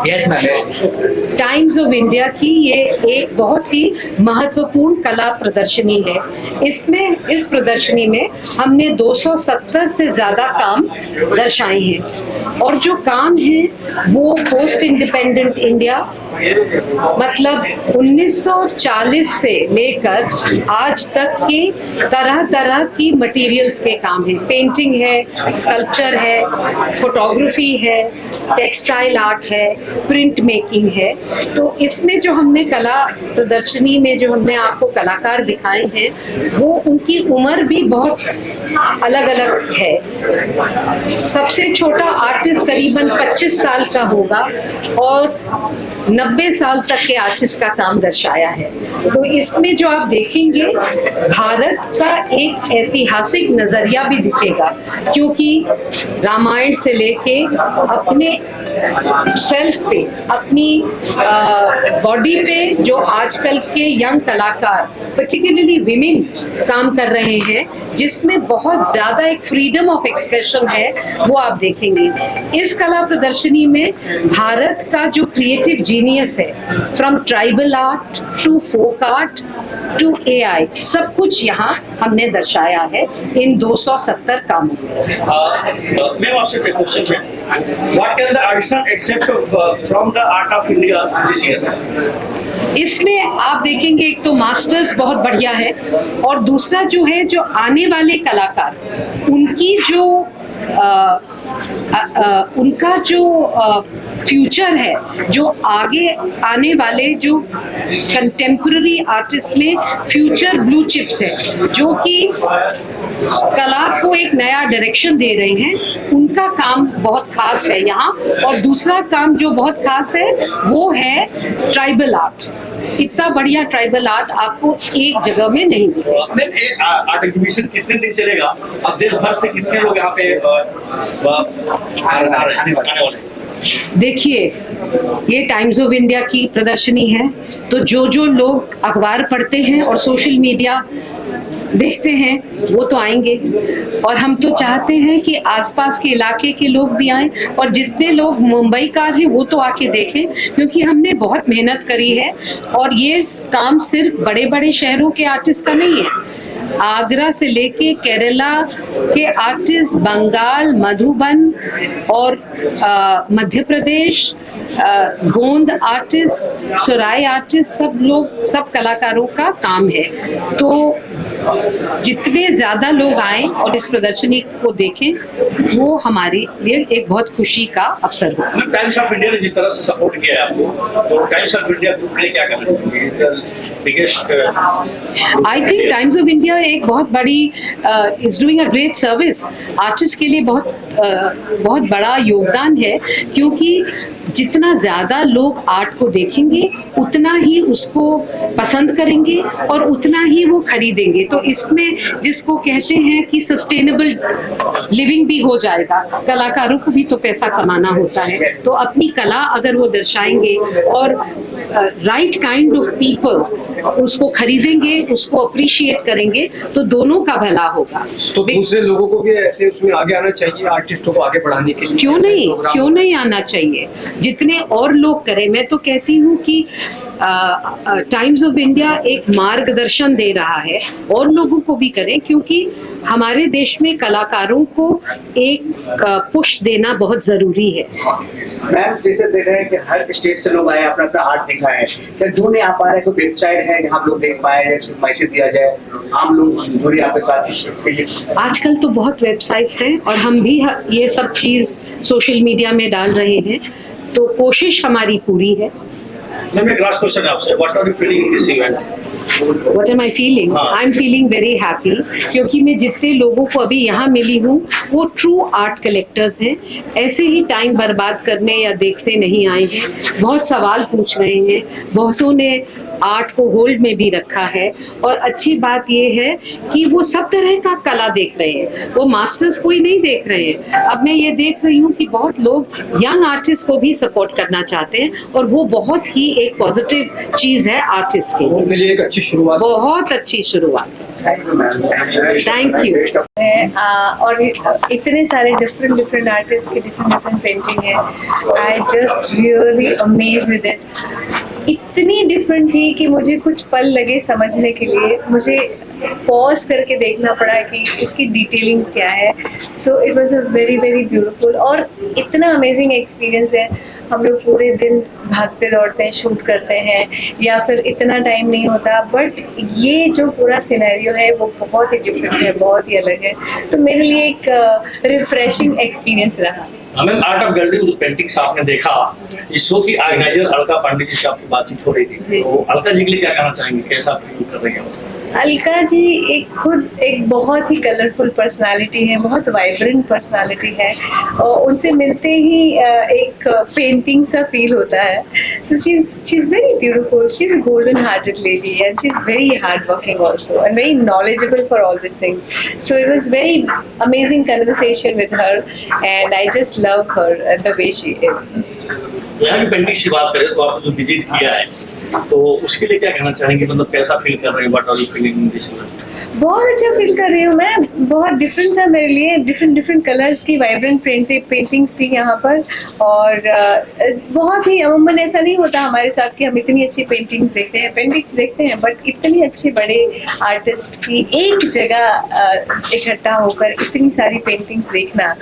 Yes ma'am. Times of India की ये एक बहुत ही महत्वपूर्ण कला प्रदर्शनी है। इसमें इस प्रदर्शनी में हमने 270 से ज्यादा काम दर्शाए हैं और जो काम है वो पोस्ट इंडिपेंडेंट इंडिया मतलब 1940 से लेकर आज तक की तरह तरह की मटेरियल्स के काम हैं। पेंटिंग है, स्कल्पचर है, फोटोग्राफी है, टेक्सटाइल आर्ट है, प्रिंट मेकिंग है। तो इसमें जो हमने कला प्रदर्शनी में जो हमने आपको कलाकार दिखाए हैं वो उनकी उम्र भी बहुत अलग अलग है। सबसे छोटा आर्टिस्ट करीबन 25 साल का होगा और 90 साल तक के आर्टिस्ट का काम दर्शाया है। तो इसमें जो आप देखेंगे भारत का एक ऐतिहासिक नजरिया भी दिखेगा, क्योंकि रामायण से लेके अपने सेल्फ पे, अपनी बॉडी पे जो आजकल के यंग कलाकार पर्टिकुलरली विमेन काम कर रहे हैं, जिसमें बहुत ज्यादा एक फ्रीडम ऑफ एक्सप्रेशन है, वो आप देखेंगे। इस कला प्रदर्शनी में भारत का जो क्रिएटिव जीनियस है, from tribal art to folk art to AI, सब कुछ यहाँ हमने दर्शाया है इन 270 कामों में। मैम आपसे एक क्वेश्चन है, what can the artist accept from the art of India this year? इसमें आप देखेंगे एक तो मास्टर्स बहुत बढ़िया है और दूसरा जो है जो आने वाले कलाकार उनकी जो उनका जो फ्यूचर है, जो आगे आने वाले जो कंटेम्पररी आर्टिस्ट में फ्यूचर ब्लू चिप्स है, जो कि कला को एक नया डायरेक्शन दे रहे हैं, उनका काम बहुत खास है यहाँ। और दूसरा काम जो बहुत खास है वो है ट्राइबल आर्ट। इतना बढ़िया ट्राइबल आर्ट आपको एक जगह में नहीं मिलेगा। आर्ट एग्जीबिशन कितने दिन चलेगा? अब देश भर से कितने लोग यहाँ पे आने वाले? देखिए, ये टाइम्स ऑफ इंडिया की प्रदर्शनी है, तो जो लोग अखबार पढ़ते हैं और सोशल मीडिया देखते हैं वो तो आएंगे, और हम तो चाहते हैं कि आसपास के इलाके के लोग भी आएं, और जितने लोग मुंबई का हैं वो तो आके देखें, क्योंकि हमने बहुत मेहनत करी है। और ये काम सिर्फ बड़े बड़े शहरों के आर्टिस्ट का नहीं है, आगरा से लेके केरला के आर्टिस्ट, बंगाल, मधुबन और मध्य प्रदेश, गोंद आर्टिस्ट, सुराई आर्टिस्ट, सब लोग, सब कलाकारों का काम है। तो जितने ज्यादा लोग आए और इस प्रदर्शनी को देखें, वो हमारे लिए एक बहुत खुशी का अवसर होगा। टाइम्स ऑफ इंडिया ने जिस तरह से सपोर्ट किया है आपको, तो टाइम्स ऑफ इंडिया ग्रुप ने क्या करना चाहिए? I think times of India एक बहुत बड़ी is doing a great service. Artist के लिए बहुत बड़ा योगदान है, क्योंकि जितना ज्यादा लोग आर्ट को देखेंगे उतना ही उसको पसंद करेंगे और उतना ही वो खरीदेंगे। तो इसमें जिसको कहते हैं कि सस्टेनेबल लिविंग भी हो जाएगा। कलाकारों को भी तो पैसा कमाना होता है, तो अपनी कला अगर वो दर्शाएंगे और राइट काइंड ऑफ पीपल उसको खरीदेंगे, उसको अप्रिशिएट करेंगे, तो दोनों का भला होगा। तो दूसरे लोगों को भी ऐसे उसमें आगे आना चाहिए, आर्टिस्टों को आगे बढ़ाने के लिए। क्यों नहीं आना चाहिए? जितने और लोग करें। मैं तो कहती हूँ कि टाइम्स ऑफ इंडिया एक मार्गदर्शन दे रहा है, और लोगों को भी करें, क्योंकि हमारे देश में कलाकारों को एक पुश देना बहुत जरूरी है। मैम, जैसे देख रहे हैं कि हर स्टेट से लोग आए, अपना अपना आर्ट दिखाए हैं, क्या जो नहीं आ पा रहे, कोई वेबसाइट है जहाँ लोग देख पाए, मैसेज दिया जाए, आम लोग जुड़े आपके साथ इसके लिए? आजकल तो बहुत वेबसाइट्स हैं और हम भी ये सब चीज सोशल मीडिया में डाल रहे हैं, तो कोशिश हमारी पूरी है। मैम, एक लास्ट क्वेश्चन आपसे, what are you feeling in this event? What am I feeling? I'm feeling very happy, क्योंकि मैं जितने लोगों को अभी यहाँ मिली हूँ वो ट्रू आर्ट कलेक्टर्स हैं। ऐसे ही टाइम बर्बाद करने या देखने नहीं आए हैं, बहुत सवाल पूछ रहे हैं, बहुतों ने आर्ट को होल्ड में भी रखा है। और अच्छी बात ये है कि वो सब तरह का कला देख रहे हैं, वो मास्टर्स कोई नहीं देख रहे हैं। अब मैं ये देख रही हूँ कि बहुत लोग यंग आर्टिस्ट को भी सपोर्ट करना चाहते हैं, और वो बहुत ही एक पॉजिटिव चीज है आर्टिस्ट के लिए। अच्छी शुरुआत, बहुत अच्छी शुरुआत। Thank you ma'am. Thank you. है और इतने सारे डिफरेंट आर्टिस्ट के डिफरेंट पेंटिंग है. I just really amaze with it. इतनी डिफरेंट थी कि मुझे कुछ पल लगे समझने के लिए. मुझे पॉज करके देखना पड़ा कि इसकी डिटेलिंग्स क्या है. So it was a very beautiful और इतना अमेजिंग एक्सपीरियंस है. हम लोग पूरे दिन भागते दौड़ते हैं, शूट करते हैं या फिर इतना टाइम नहीं होता, बट ये जो पूरा सिनेरियो है वो बहुत ही डिफरेंट है, बहुत ही अलग है. तो मेरे लिए एक रिफ्रेशिंग एक्सपीरियंस रहा. मैम, आर्ट ऑफ गैलरी में जो पेंटिंग्स आपने देखा, इस शो की ऑर्गेनाइजर अलका पांडे जी से आपकी बातचीत हो रही थी, तो अलका जी के लिए क्या कहना चाहेंगे, कैसा फील कर रही है? अलका जी खुद एक बहुत ही कलरफुल पर्सनालिटी है, बहुत वाइब्रेंट पर्सनालिटी है और उनसे मिलते ही एक पेंटिंग सा फील होता है. So she is very beautiful. She is a golden hearted lady and she is very hard working also and very knowledgeable for all this things. So it was very amazing conversation with her and I just love her the way she is. यहाँ की painting की बात करें तो आपने जो visit किया है, तो उसके लिए क्या कहना चाहेंगे, मतलब कैसा फील कर रहे हो, what are you feeling in this? बहुत अच्छा फील कर रही हूँ मैं. बहुत डिफरेंट था मेरे लिए. डिफरेंट कलर्स की वाइब्रेंट पेंटिंग्स थी यहाँ पर और बहुत ही अमूमन ऐसा नहीं होता हमारे साथ कि हम इतनी अच्छी पेंटिंग्स देखते हैं बट इतनी अच्छे बड़े आर्टिस्ट की एक जगह इकट्ठा होकर इतनी सारी पेंटिंग्स देखना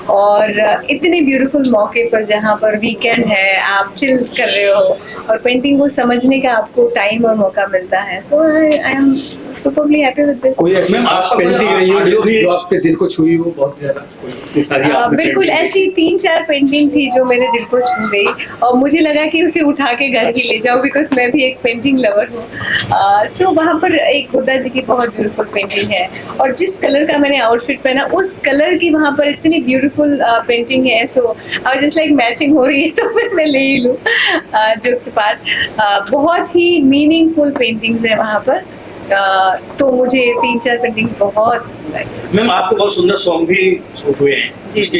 और इतने ब्यूटीफुल मौके पर जहाँ पर वीकेंड है, आप चिल कर रहे हो और पेंटिंग को समझने का आपको टाइम और मौका मिलता है. So I am superly happy with this. कोई ऐसी पेंटिंग रही हो जो आपके दिल को छुई हो बहुत ज्यादा? कोई सारी आपने बिल्कुल ऐसी 3-4 पेंटिंग थी जो मेरे दिल को छू गई और मुझे लगा कि उसे उठा के घर ही ले जाऊं बिकॉज मैं भी एक पेंटिंग लवर हूँ. सो वहाँ पर एक बुद्धा जी की बहुत ब्यूटीफुल पेंटिंग है और जिस कलर का मैंने आउटफिट पहना उस कलर की वहाँ पर इतनी ब्यूटीफुल पेंटिंग है. सो और जस्ट लाइक मैचिंग हो रही है तो फिर मैं ले ही लूँ. जोक्स अपार्ट, बहुत ही मीनिंगफुल पेंटिंग्स है वहाँ पर. तो मुझे 3-4 पेंटिंग्स बहुत पसंद आई. मैम, आपको बहुत सुंदर सॉन्ग भी शूट हुए हैं, जी. इसके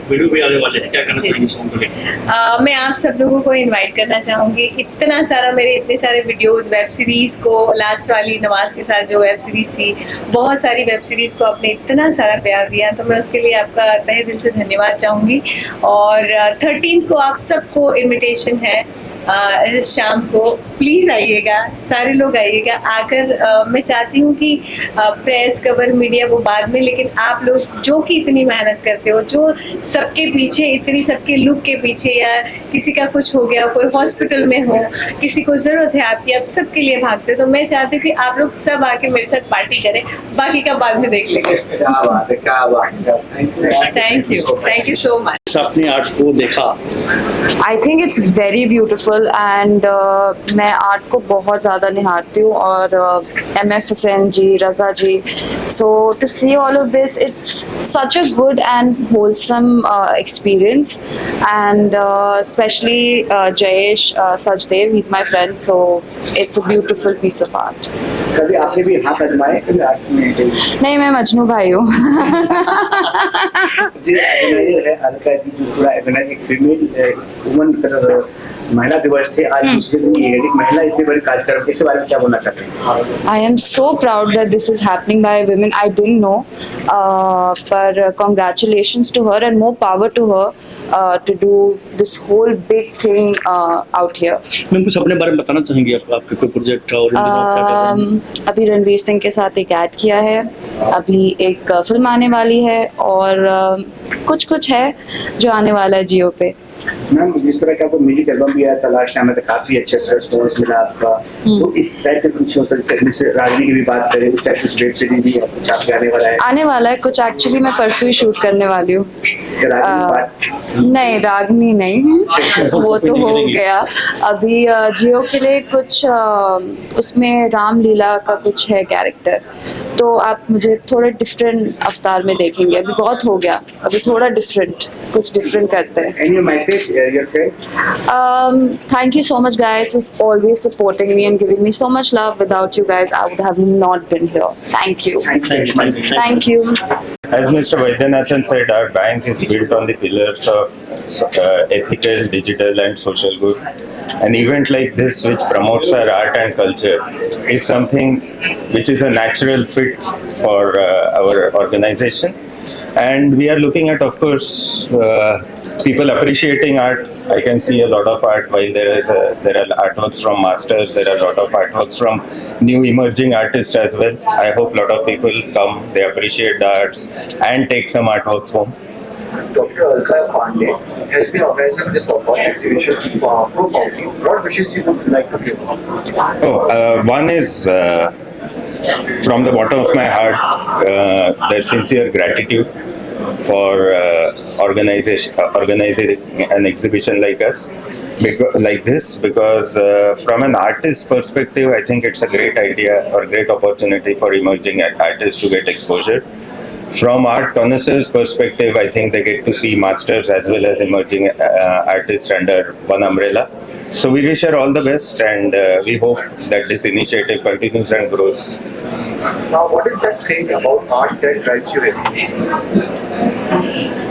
वीडियो भी आने वाले हैं, क्या कहना चाहेंगे सॉन्ग को लेकर? मैं आप सब लोगों को इनवाइट करना चाहूँगी. इतना सारा मेरे इतने सारे वीडियोस, वेब सीरीज़ को, लास्ट वाली नवाज के साथ जो वेब सीरीज़ थी, बहुत सारी वेब सीरीज़ को आपने इतना सारा प्यार दिया तो मैं उसके लिए आपका तहे दिल से धन्यवाद चाहूँगी. और 13 को आप सबको इनविटेशन है. शाम को प्लीज़ आइएगा, सारे लोग आइएगा. आकर मैं चाहती हूँ कि प्रेस कवर मीडिया वो बाद में, लेकिन आप लोग जो कि इतनी मेहनत करते हो, जो सबके पीछे इतनी सबके लुक के पीछे या किसी का कुछ हो गया, कोई हॉस्पिटल में हो, किसी को ज़रूरत है आपकी, आप सबके लिए भागते हो. तो मैं चाहती हूँ कि आप लोग सब आके मेरे साथ पार्टी करें, बाकी का बाद में देख लेंगे. क्या बात है, क्या बात है. Thank you so much. अपने आर्ट को देखा, I think it's very beautiful and मैं आर्ट को बहुत ज़्यादा निहारती हूँ और MF Husain ji, Raza ji. So to see all of this, it's such a good and wholesome experience and specially Jayesh Sachdev, he is my friend, so it's a beautiful piece of art. कभी आपने भी हाथ आजमाए कभी आर्ट्स में? नहीं, मैं मजनू भाई हूँ. है अलका जी, जो पूरा एक वुमन का महिला दिवस थे आज, दूसरे दिन ये है कि महिला इतनी बड़ी कार्यक्रम, इसके बारे में क्या बोलना चाहते हैं? I am so proud that this is happening by women. I didn't know, but congratulations to her and more power to her to do this whole big thing out here. Ma'am, कुछ अपने बारे में बताना चाहेंगे, आपके कोई project और इन दिनों आप क्या कर रहे हैं? अभी रणवीर सिंह के साथ एक ऐड किया है, अभी एक फिल्म आने वाली है और कुछ है जो आने वाला है जियो पे. मैम, जिस तरह का म्यूजिक एल्बम भी आया तलाश नाम है, तो काफी अच्छे रिस्पॉन्स मिला आपका. तो इस टाइप के कुछ हो सकते हैं, रागनी की भी बात करें, उस टाइप की वेब सीरीज भी है कुछ आपके आने वाला है कुछ. एक्चुअली मैं परसों ही शूट करने वाली हूँ. नहीं, रागनी नहीं, वो तो हो गया. अभी जियो के लिए कुछ उसमें रामलीला का कुछ है कैरेक्टर, तो आप मुझे थोड़े डिफरेंट अवतार में देखेंगे. अभी बहुत हो गया, अभी थोड़ा कुछ डिफरेंट करते हैं. Any message your friends? Thank you so much, guys, for always supporting me and giving me so much love. Without you guys, I would have not been here. Thank you. Thank you. Thank you. As Mr. Vaidyanathan said, our bank is built on the pillars of ethical, digital, and social good. An event like this, which promotes our art and culture, is something which is a natural fit for our organization. And we are looking at, of course, people appreciating art. I can see a lot of art. While there are artworks from masters, there are a lot of artworks from new emerging artists as well. I hope a lot of people come, they appreciate the arts, and take some artworks home. Dr. Alka Pandey has been organizing this exhibition profoundly. What wishes you would like to give? One is from the bottom of my heart, their sincere gratitude for organizing an exhibition like this, because from an artist's perspective, I think it's a great idea or great opportunity for emerging artists to get exposure. From art connoisseurs' perspective, I think they get to see masters as well as emerging artists under one umbrella. So we wish her all the best, and we hope that this initiative continues and grows. Now, what is that thing about art that drives you in?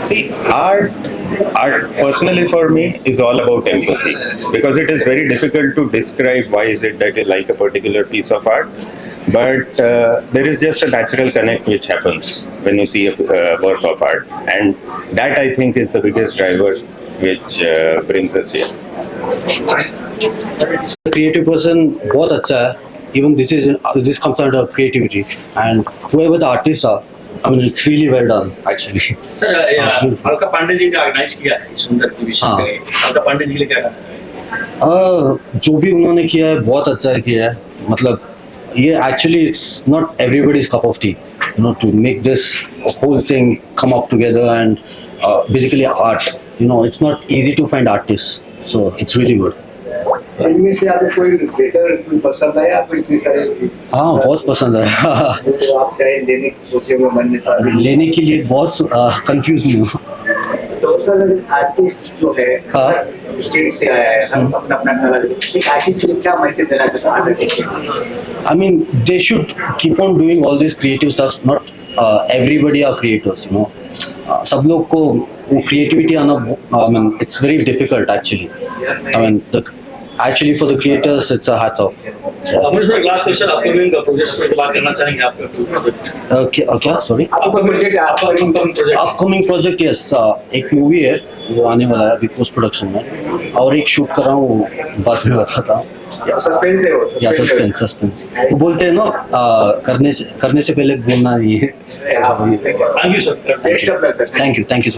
See, art personally for me is all about empathy, because it is very difficult to describe why is it that you like a particular piece of art, but there is just a natural connect which happens when you see a work of art, and that I think is the biggest driver which brings us here. Creative person बहुत अच्छा है. Even this comes under creativity, and whoever the artists are, I mean, it's really well done actually. Sir Alka Pandey ji ने organise किया है इस सुंदर exhibition हाँ. के लिए. अलका पांडे जी के लिए क्या कहना है? जो भी उन्होंने किया है बहुत अच्छा किया है. मतलब ये actually it's not everybody's cup of tea, you know, to make this whole thing come up together, and basically art, you know, it's not easy to find artists, so it's really good. इनमें से आपको कोई बेहतर पसंद आया? आपको इतनी सारी थी हाँ, बहुत पसंद है. तो आप चाहे लेने की सोचे हुए मन में था? लेने के लिए बहुत कंफ्यूज हूँ. तो सर आर्टिस्ट जो है स्टेट से आया है, अपना अपना कला, एक आर्टिस्ट को क्या मैसेज देना चाहते हैं? I mean, they should keep on doing all this creative stuff. Not everybody are creators, you know. सब लोग को वो creativity आना, I mean, it's very difficult actually. I mean, actually for the creators, it's a hats off. Amrish भाई, last question, upcoming projects पे बात करना चाहेंगे आपका? क्या सॉरी? Upcoming project, yes. एक मूवी है वो आने वाला है अभी पोस्ट प्रोडक्शन में, और एक शूट कर रहा हूँ, वो बाद में बताता हूँ. सस्पेंस है वो. या सस्पेंस वो बोलते हैं ना, करने से पहले बोलना नहीं है. Thank you sir. Best of luck sir. Thank you.